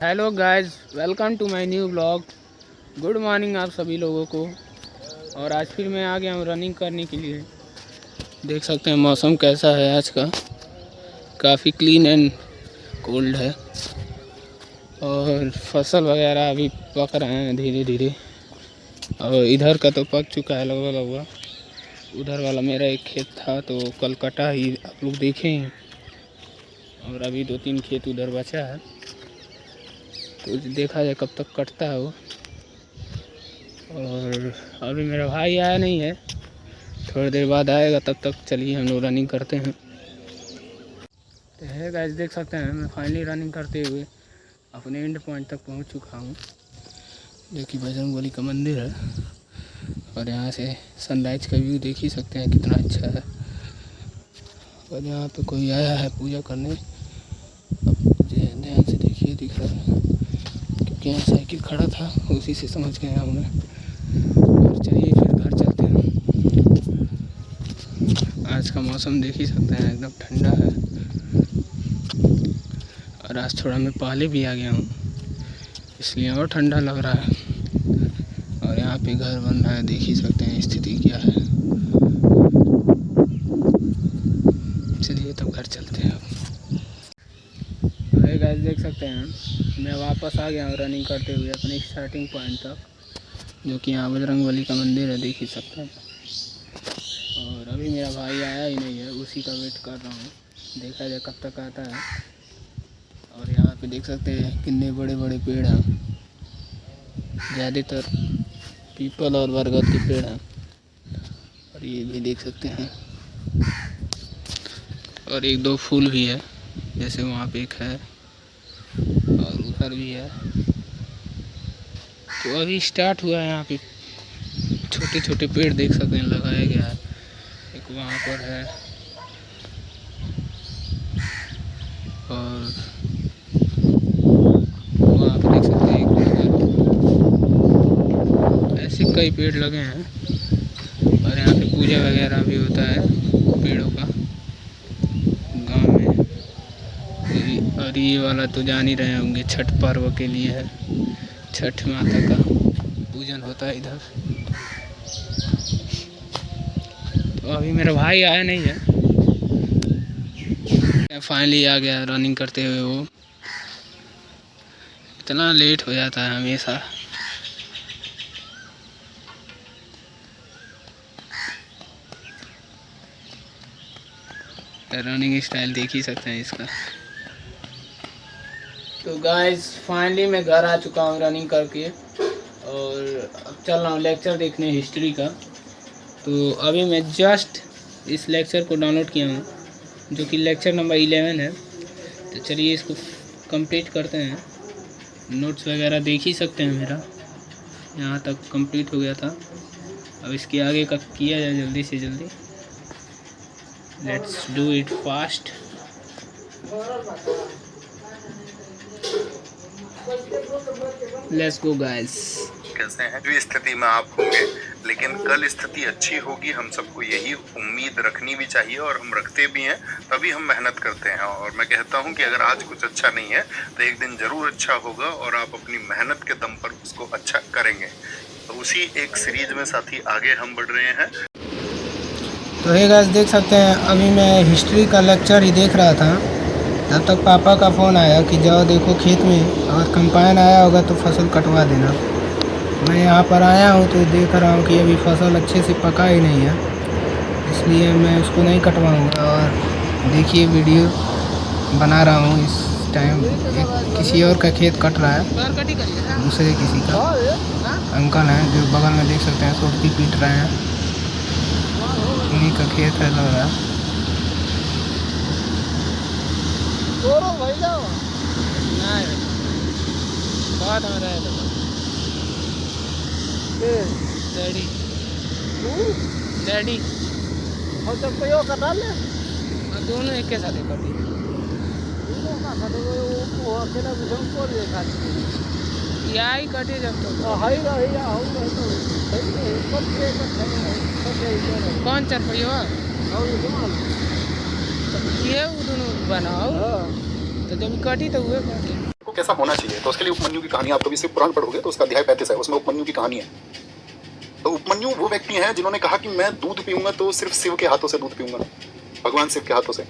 Hello guys, welcome to my new blog. Good morning आप सभी लोगों को। और आज फिर मैं आ गया हूँ रनिंग करने के लिए। देख सकते हैं मौसम कैसा है आज का, काफ़ी क्लीन एंड कोल्ड है। और फसल वगैरह अभी पक रहे हैं धीरे धीरे। और इधर का तो पक चुका है लगभग लगभग। उधर वाला मेरा एक खेत था तो कल कटा ही, आप लोग देखे हैं। और अभी 2-3 खेत उधर बचा है, तो देखा जाए कब तक कटता है वो। और अभी मेरा भाई आया नहीं है, थोड़ी देर बाद आएगा, तब तक चलिए हम लोग रनिंग करते हैं। तो है गाइस, देख सकते हैं मैं फाइनली रनिंग करते हुए अपने एंड पॉइंट तक पहुंच चुका हूं, जो कि बजरंगबली का मंदिर है। और यहाँ से सनराइज का व्यू देख ही सकते हैं कितना अच्छा है। और यहाँ पे कोई आया है पूजा करने, अब ध्यान से देखिए, दिख रहा है क्योंकि यहाँ साइकिल खड़ा था, उसी से समझ गया हूँ मैं। और चलिए फिर घर चलते हैं। आज का मौसम देख ही सकते हैं, एकदम ठंडा है। और आज थोड़ा मैं पहले भी आ गया हूँ, इसलिए और ठंडा लग रहा है। और यहाँ पे घर बन रहा है, देख ही सकते हैं स्थिति क्या है। चलिए तब घर चलते हैं। तो गाइस देख सकते हैं मैं वापस आ गया हूँ रनिंग करते हुए अपने स्टार्टिंग पॉइंट तक, जो कि यहाँ बजरंगबली का मंदिर है, देख ही सकते हैं। और अभी मेरा भाई आया ही नहीं है, उसी का वेट कर रहा हूँ, देखा जाए कब तक आता है। और यहाँ पे देख सकते हैं कितने बड़े बड़े पेड़ हैं, ज़्यादातर पीपल और बरगद के पेड़ हैं। और ये भी देख सकते हैं, और 1-2 फूल भी है, जैसे वहाँ पे एक है और उधर भी है। तो अभी स्टार्ट हुआ है, यहाँ पे छोटे छोटे पेड़ देख सकते हैं लगाया गया है। एक वहाँ पर है, और वहाँ पे देख सकते हैं एक, ऐसे कई पेड़ लगे हैं। और यहाँ पे पूजा वगैरह भी होता है पेड़ों का गांव में। और ये वाला तो जान ही रहे होंगे, छठ पर्व के लिए है, छठ माता का पूजन होता है इधर। तो अभी मेरा भाई आया नहीं है, फाइनली आ गया रनिंग करते हुए। वो इतना लेट हो जाता है हमेशा। रनिंग स्टाइल देख ही सकते हैं इसका। तो गाइस फाइनली मैं घर आ चुका हूँ रनिंग करके, और अब चल रहा हूँ लेक्चर देखने हिस्ट्री का। तो अभी मैं जस्ट इस लेक्चर को डाउनलोड किया हूँ, जो कि लेक्चर नंबर 11 है। तो चलिए इसको कंप्लीट करते हैं। नोट्स वगैरह देख ही सकते हैं, मेरा यहाँ तक कंप्लीट हो गया था। अब इसके आगे का किया जाए जल्दी से जल्दी। Let's do it fast. Let's go guys. कैसे हैं जो स्थिति में आप होंगे, लेकिन कल स्थिति अच्छी होगी, हम सबको यही उम्मीद रखनी भी चाहिए और हम रखते भी हैं, तभी हम मेहनत करते हैं। और मैं कहता हूं कि अगर आज कुछ अच्छा नहीं है तो एक दिन जरूर अच्छा होगा, और आप अपनी मेहनत के दम पर उसको अच्छा करेंगे। तो उसी एक सीरीज में साथी आगे हम बढ़ रहे हैं। तो हे गाइस देख सकते हैं अभी मैं हिस्ट्री का लेक्चर ही देख रहा था, तब तक पापा का फ़ोन आया कि जाओ देखो खेत में, अगर कंपाइन आया होगा तो फसल कटवा देना। मैं यहाँ पर आया हूँ तो देख रहा हूँ कि अभी फसल अच्छे से पका ही नहीं है, इसलिए मैं उसको नहीं कटवाऊँगा। और देखिए वीडियो बना रहा हूँ इस टाइम। किसी और का खेत कट रहा है, दूसरे किसी का अंकल हैं जो बगल में देख सकते हैं, सोटी पीट रहे हैं, उन्हीं का खेत है लग रहा है। डैडी डैडी और जब कोई और कर ले, दोनों एक के साथ ही कर दिए। या ही कटे जब तो कौन चल पड़ी हो ये वो दोनों बनाओ, तो जब कटी तो हुए कटे। तो कैसा होना चाहिए। तो उसके लिए उपमन्यु की कहानी, आप कभी शिव पुराण पढ़ोगे तो उसका अध्याय 35 है, उसमें उपमन्यु की कहानी है। तो उपमन्यु वो व्यक्ति हैं जिन्होंने कहा कि मैं दूध पीऊंगा तो सिर्फ शिव के हाथों से दूध पीऊंगा, भगवान शिव के हाथों से।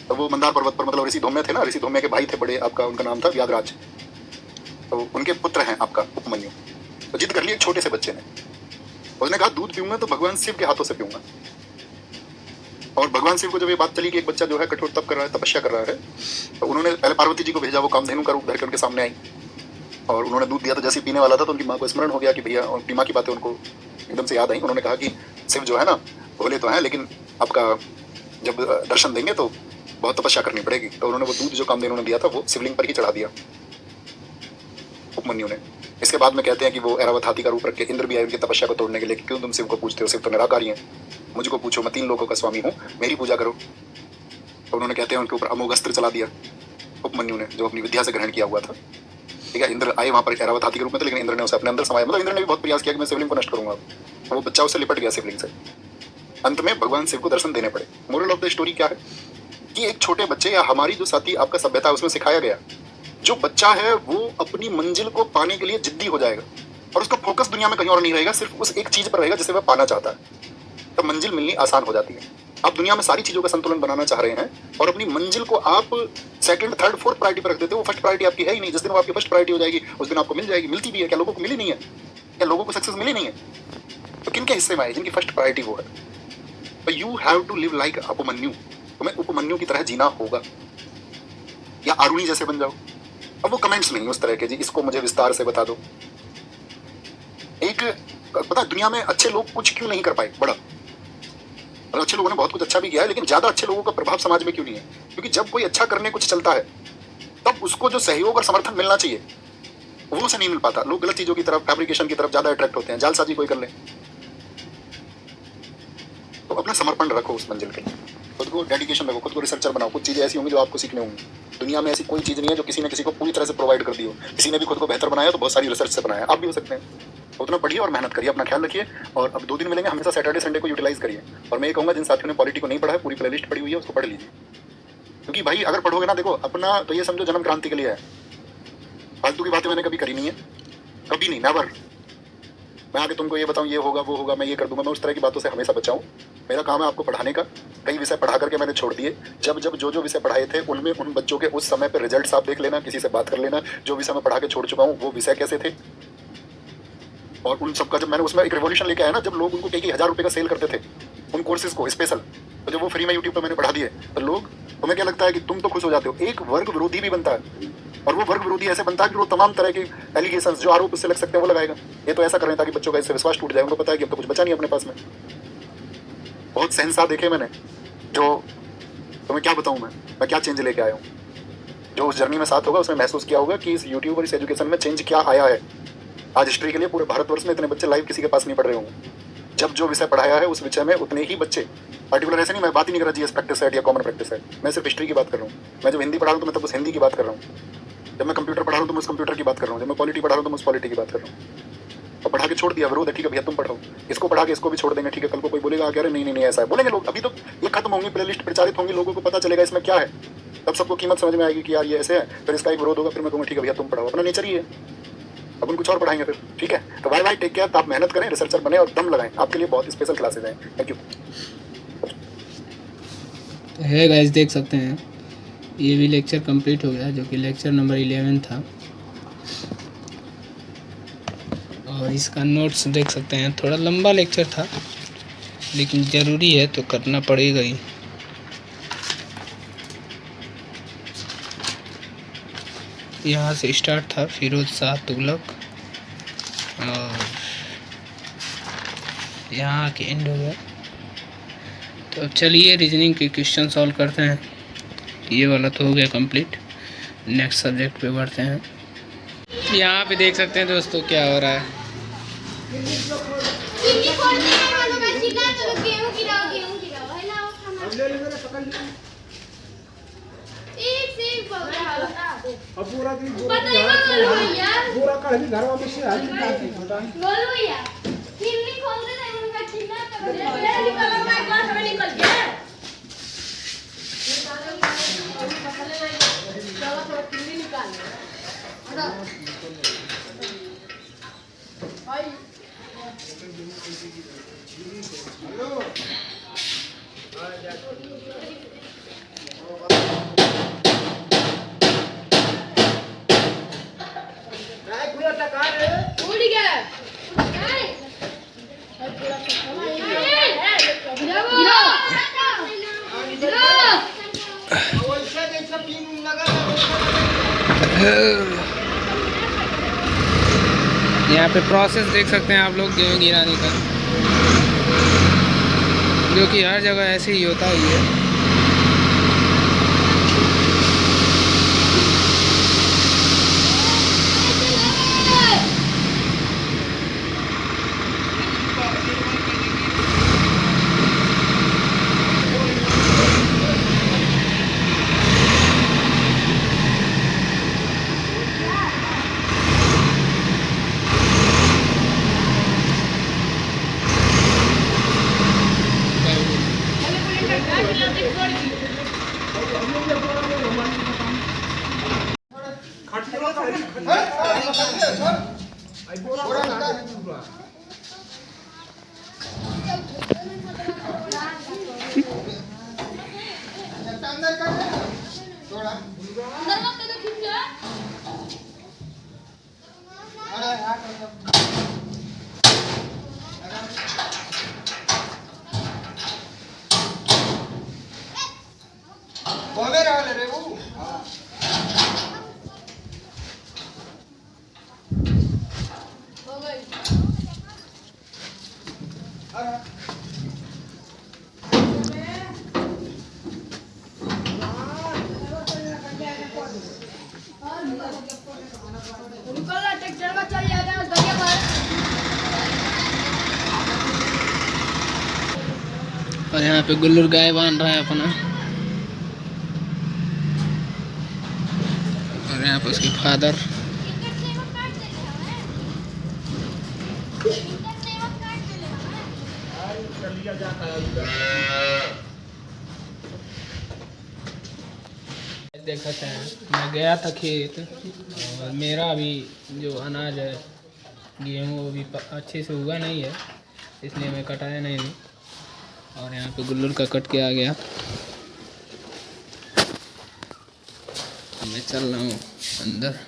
तो वो मंदार पर्वत पर, मतलब ऋषि धौम्य थे ना, ऋषि धौम्य के भाई थे बड़े, आपका उनका नाम था व्यागराज, तो उनके पुत्र हैं आपका उपमन्यु। तो जिद कर ली एक छोटे से बच्चे ने, उसने कहा दूध पीऊंगा तो भगवान शिव के हाथों से पीऊंगा। और भगवान शिव को जब ये बात चली कि एक बच्चा जो है कठोर तप कर रहा है, तपस्या कर रहा है, तो उन्होंने पहले पार्वती जी को भेजा, वो कामधेनु का रूप धर के उनके सामने आई और उन्होंने दूध दिया। तो जैसे पीने वाला था तो उनकी माँ को स्मरण हो गया कि भैया, उनकी माँ की बातें उनको एकदम से याद आई। उन्होंने कहा कि शिव जो है ना भोले तो हैं, लेकिन आपका जब दर्शन देंगे तो बहुत तपस्या करनी पड़ेगी। तो उन्होंने वो दूध जो कामधेनु ने दिया था वो शिवलिंग पर ही चढ़ा दिया उपमन्यु ने। इसके बाद में कहते हैं कि वो ऐरावत हाथी का रूप रख के इंद्र भी आए उनकी तपस्या को तोड़ने के लिए, क्यों तुम शिव को पूछते हो, शिव तो निराकारी हैं, मुझको पूछो, मैं 3 लोगों का स्वामी हूँ, मेरी पूजा करो। तो उन्होंने कहते हैं उनके ऊपर अमोघ अस्त्र चला दिया उपमन्यु ने, जो अपनी विद्या से ग्रहण किया हुआ था। ठीक है, इंद्र आए वहाँ पर ऐरावत हाथी के रूप में थे, लेकिन इंद्र ने उसे अपने अंदर समाया। मतलब इंद्र ने भी बहुत प्रयास किया कि मैं शिवलिंग को नष्ट करूंगा, वो बच्चा उससे लिपट गया शिवलिंग से। अंत में भगवान शिव को दर्शन देने पड़े। मोरल ऑफ द स्टोरी क्या है कि एक छोटे बच्चे या हमारी जो साथी आपका सभ्यता है उसमें सिखाया गया, जो बच्चा है वो अपनी मंजिल को पाने के लिए जिद्दी हो जाएगा और उसका फोकस दुनिया में कहीं और नहीं रहेगा, सिर्फ उस एक चीज पर रहेगा जिसे वह पाना चाहता है, तब मंजिल मिलनी आसान हो जाती है। आप दुनिया में सारी चीजों का संतुलन बनाना चाह रहे हैं और अपनी मंजिल को आप सेकंड, थर्ड, फोर्थ प्रायोरिटी पर रख देते हो, वो फर्स्ट प्रायोरिटी आपकी है ही नहीं। जिस दिन वो आपकी फर्स्ट प्रायोरिटी हो जाएगी उस दिन आपको मिल जाएगी। मिलती भी है क्या? लोगों को मिली नहीं है क्या? लोगों को सक्सेस मिली नहीं है? तो किन के हिस्से में आए? जिनकी फर्स्ट प्रायोरिटी वो है। तो you have to live like Upmanyu, तुम्हें उपमन्यु की तरह जीना होगा, या आरुणी जैसे बन जाओ। अब वो कमेंट्स नहीं उस तरह के, जी इसको मुझे विस्तार से बता दो। एक पता है दुनिया में अच्छे लोग कुछ क्यों नहीं कर पाए बड़ा, और अच्छे लोगों ने बहुत कुछ अच्छा भी किया है, लेकिन ज्यादा अच्छे लोगों का प्रभाव समाज में क्यों नहीं है? क्योंकि जब कोई अच्छा करने कुछ चलता है तब उसको जो सहयोग और समर्थन मिलना चाहिए वो उसे नहीं मिल पाता। लोग गलत चीजों की तरफ, फैब्रिकेशन की तरफ ज्यादा अट्रैक्ट होते हैं, जालसाजी कोई कर ले। तो अपना समर्पण रखो उस मंजिल के लिए, खुद को डेडिकेशन रखो, खुद को रिसर्चर बनाओ। कुछ चीजें ऐसी होंगी जो आपको सीखने होंगी। दुनिया में ऐसी कोई चीज नहीं है जो किसी ने किसी को पूरी तरह से प्रोवाइड कर दी हो। किसी ने भी खुद को बेहतर बनाया तो बहुत सारी रिसर्च से बनाया, आप भी हो सकते हैं। उतना पढ़िए और मेहनत करिए, अपना ख्याल रखिए। और अब 2 दिन मिलेंगे, हमेशा सैटरडे संडे को यूटिलाइज करिए। और मैं ये कहूँगा जिन साथियों ने पॉलिटी को नहीं पढ़ा है, पूरी प्लेलिस्ट पड़ी हुई है, उसको पढ़ लीजिए। क्योंकि भाई अगर पढ़ोगे ना, देखो अपना तो ये समझो जन्म क्रांति के लिए है। फालतू की बातें मैंने कभी करी नहीं है, कभी नहीं, नेवर। मैं आगे तुमको ये बताऊँ ये होगा वो होगा, मैं ये कर दूंगा, मैं उस तरह की बातों से हमेशा बचाऊँ। मेरा काम है आपको पढ़ाने का। कई विषय पढ़ा करके मैंने छोड़ दिए। जब जब जो विषय पढ़ाए थे उनमें उन बच्चों के उस समय पे रिजल्ट्स आप देख लेना, किसी से बात कर लेना, जो विषय मैं पढ़ा के छोड़ चुका हूँ वो विषय कैसे थे। और उन सबका जब मैंने उसमें एक रिवॉल्यूशन लेके आया ना, जब लोग उनको कई 1000 रुपये का सेल करते थे उन कोर्सेज को स्पेशल, तो जब वो फ्री में यूट्यूब पर मैंने पढ़ा दिए तो लोग, तुम्हें क्या लगता है कि तुम तो खुश हो जाते हो। एक वर्ग विरोधी भी बनता है, और वो वर्ग विरोधी ऐसे बनता है कि वो तमाम तरह के एलिगेशंस जो आरोप उससे लग सकते हैं वो लगाएगा। ये तो ऐसा कर रहे हैं ताकि बच्चों का इससे विश्वास टूट जाए। उनको पता है कि अब तो कुछ बचा नहीं अपने पास में। बहुत सहनसा देखे मैंने, जो तुम्हें क्या बताऊं मैं क्या चेंज लेके आया हूँ। जो उस जर्नी में साथ होगा उसने महसूस किया होगा कि इस यूट्यूब और इस एजुकेशन में चेंज क्या आया है। आज हिस्ट्री के लिए पूरे भारतवर्ष में इतने बच्चे लाइव किसी के पास नहीं पढ़ रहे होंगे। जब जो विषय पढ़ाया है उस विषय में उतने ही बच्चे, पर्टिकुलर ऐसे नहीं, मैं बात ही नहीं कर रहा जीएस प्रैक्टिस सेट या कॉमन प्रैक्टिस सेट, मैं सिर्फ हिस्ट्री की बात कर रहा हूँ। मैं जब हिंदी पढ़ा रहा हूँ तो मैं तब उस हिंदी की बात कर रहा हूँ। जब मैं कंप्यूटर पढ़ा रहा हूँ तो मैं उस कंप्यूटर की बात कर रहा हूँ। जब मैं पॉलिटी पढ़ा रहा हूँ तो मैं उस पॉलिटी की बात कर रहा हूँ। और पढ़ा के छोड़ दिया विरोध है, ठीक है भैया तुम पढ़ाओ, इसको पढ़ा के इसको भी छोड़ देंगे, ठीक है। कल को कोई बोलेगा अरे नहीं ऐसा है, बोलेंगे लोग। अभी तो ये खत्म होंगी, प्लेलिस्ट प्रचारित होंगी, लोगों को पता चलेगा इसमें क्या है, तब सबको कीमत समझ में आएगी कि यार ये ऐसे है। फिर इसका एक विरोध होगा, फिर मैं कहूँगा ठीक है भैया तुम पढ़ाओ, अपना नेचर ही है। अपन कुछ और पढ़ाएंगे फिर, ठीक है। तो बाय बाय, टेक केयर। आप मेहनत करें, रिसर्चर बने और दम लगाएं। आपके लिए बहुत स्पेशल क्लासेज हैं। Thank you. तो है गाइस, देख सकते हैं ये भी लेक्चर कंप्लीट हो गया, जो कि लेक्चर नंबर 11 था। और इसका नोट्स देख सकते हैं। थोड़ा लंबा लेक्चर था लेकिन ज़रूरी है तो करना पड़ेगा ही। यहाँ से स्टार्ट था फिरोज शाह तुगलक और यहाँ के एंड हो गया। तो चलिए रीजनिंग के क्वेश्चन सॉल्व करते हैं। ये वाला तो हो गया कंप्लीट। नेक्स्ट सब्जेक्ट पे बढ़ते हैं। यहाँ पे देख सकते हैं दोस्तों क्या हो रहा है। अब पूरा दिन पूरा कल घर वापस से हाल बोलो यार खिल्ली खोल दे ना उनका खिल्ला कर दे निकल मैं क्लास में निकल गया चलो थोड़ा खिल्ली निकाल उड़ गया यहाँ पे प्रोसेस देख सकते हैं आप लोग गेहूँ गिराने का, जो कि हर जगह ऐसे ही होता ही है। और यहाँ पे गुल्लू गाय बांध रहा है अपना, और यहाँ पे उसके फादर। देखा था, मैं गया था खेत और मेरा अभी जो अनाज है गेहूँ वो भी अच्छे से उगा नहीं है, इसलिए मैं कटाया नहीं। और यहाँ पे गुल्लू का कट के आ गया। मैं चल रहा हूँ अंदर।